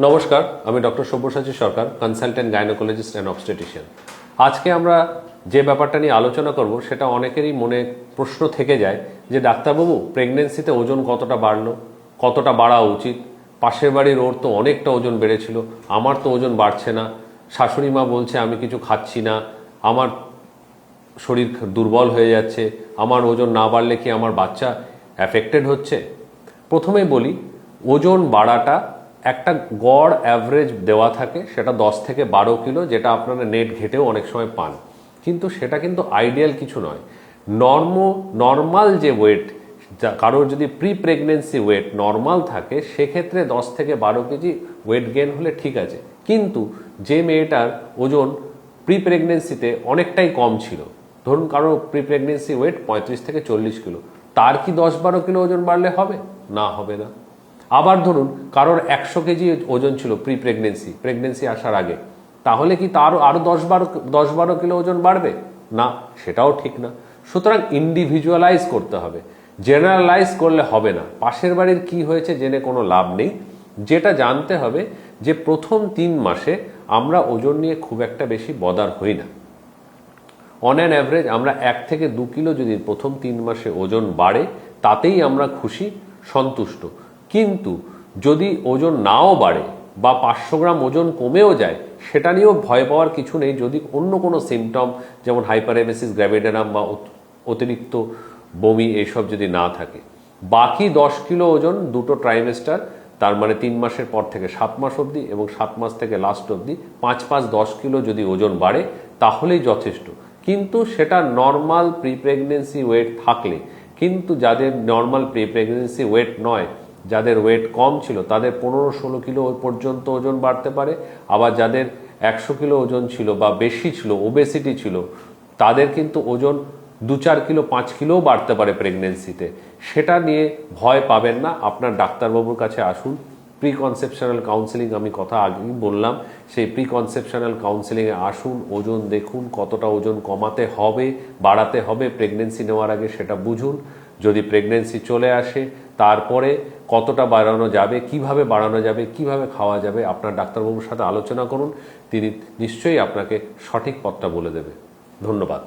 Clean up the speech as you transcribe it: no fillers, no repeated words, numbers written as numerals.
নমস্কার, আমি doctor Sabyasachi Sarkar, consultant gynaecologist and obstetrician. আজকে আমরা যে ব্যাপারটা নিয়ে আলোচনা করব সেটা অনেকেরই মনে প্রশ্ন থেকে যায় যে ডাক্তারবাবু, প্রেগনেন্সিতে ওজন কতটা বাড়লো, কতটা বাড়া উচিত? পাশের বাড়ির ওর তো অনেকটা ওজন বেড়েছিল, আমার তো ওজন বাড়ছে না। শাশুড়ি মা বলছে আমি কিছু খাচ্ছি না, আমার শরীর দুর্বল হয়ে যাচ্ছে, আমার ওজন না বাড়লে কি আমার বাচ্চা অ্যাফেক্টেড হচ্ছে? প্রথমেই বলি, ওজন বাড়াটা একটা গড় অ্যাভারেজ দেওয়া থাকে, সেটা 10 থেকে 12 কিলো, যেটা আপনারা নেট ঘেটেও অনেক সময় পান, কিন্তু সেটা কিন্তু আইডিয়াল কিছু নয়। নর্মাল যে ওয়েট, কারোর যদি প্রি প্রেগনেন্সি ওয়েট নর্মাল থাকে, সেক্ষেত্রে 10 থেকে 12 কেজি ওয়েট গেইন হলে ঠিক আছে। কিন্তু যে মেয়েটার ওজন প্রি প্রেগনেন্সিতে অনেকটাই কম ছিল, ধরুন কারো প্রি প্রেগনেন্সি ওয়েট 35 থেকে 40 কিলো, তার কি 10-12 কিলো ওজন বাড়লে হবে? না, হবে না। আবার ধরুন কারোর 100 কেজি ওজন ছিল প্রি প্রেগনেন্সি আসার আগে, তাহলে কি তার আরও 10-12 কিলো ওজন বাড়বে? না, সেটাও ঠিক না। সুতরাং ইন্ডিভিজুয়ালাইজ করতে হবে, জেনারেলাইজ করলে হবে না। পাশের বাড়ির কি হয়েছে জেনে কোনো লাভ নেই। যেটা জানতে হবে যে প্রথম 3 মাসে আমরা ওজন নিয়ে খুব একটা বেশি বদার হই না। অন অ্যান অ্যাভারেজ আমরা 1 থেকে 2 কিলো যদি প্রথম 3 মাসে ওজন বাড়ে, তাতেই আমরা খুশি, সন্তুষ্ট। কিন্তু যদি ওজন নাও বাড়ে বা 500 গ্রাম ওজন কমেও যায়, সেটা নিয়েও ভয় পাওয়ার কিছু নেই, যদি অন্য কোনো সিমটম যেমন হাইপারএমেসিস গ্র্যাভিডারাম বা অতিরিক্ত বমি এইসব যদি না থাকে। বাকি 10 কিলো ওজন দুটো ট্রাইমেস্টার, তার মানে 3 মাসের পর থেকে 7 মাস অবধি এবং 7 মাস থেকে লাস্ট অবধি 5-10 কিলো যদি ওজন বাড়ে, তাহলেই যথেষ্ট। কিন্তু সেটা নর্মাল প্রি প্রেগনেন্সি ওয়েট থাকলে। কিন্তু যাদের নর্মাল প্রি প্রেগনেন্সি ওয়েট নয়, যাদের ওয়েট কম ছিল, তাদের 15-16 কিলো পর্যন্ত ওজন বাড়তে পারে। আবার যাদের 100 কিলো ওজন ছিল বা বেশি ছিল, ওবেসিটি ছিল, তাদের কিন্তু ওজন 2-4 কিলো 5 কিলোও বাড়তে পারে প্রেগনেন্সিতে। সেটা নিয়ে ভয় পাবেন না, আপনার ডাক্তারবাবুর কাছে আসুন। প্রি কনসেপশনাল কাউন্সেলিং, আমি কথা আগেই বললাম, সেই প্রি কনসেপশনাল কাউন্সেলিংয়ে আসুন, ওজন দেখুন, কতটা ওজন কমাতে হবে, বাড়াতে হবে প্রেগনেন্সি নেওয়ার আগে সেটা বুঝুন। যদি প্রেগনেন্সি চলে আসে, তারপরে কতটা বাড়ানো যাবে, কিভাবে বাড়ানো যাবে, কিভাবে খাওয়া যাবে, আপনার ডাক্তারবাবুর সাথে আলোচনা করুন। তিনি নিশ্চয়ই আপনাকে সঠিক পথটা বলে দেবে। ধন্যবাদ।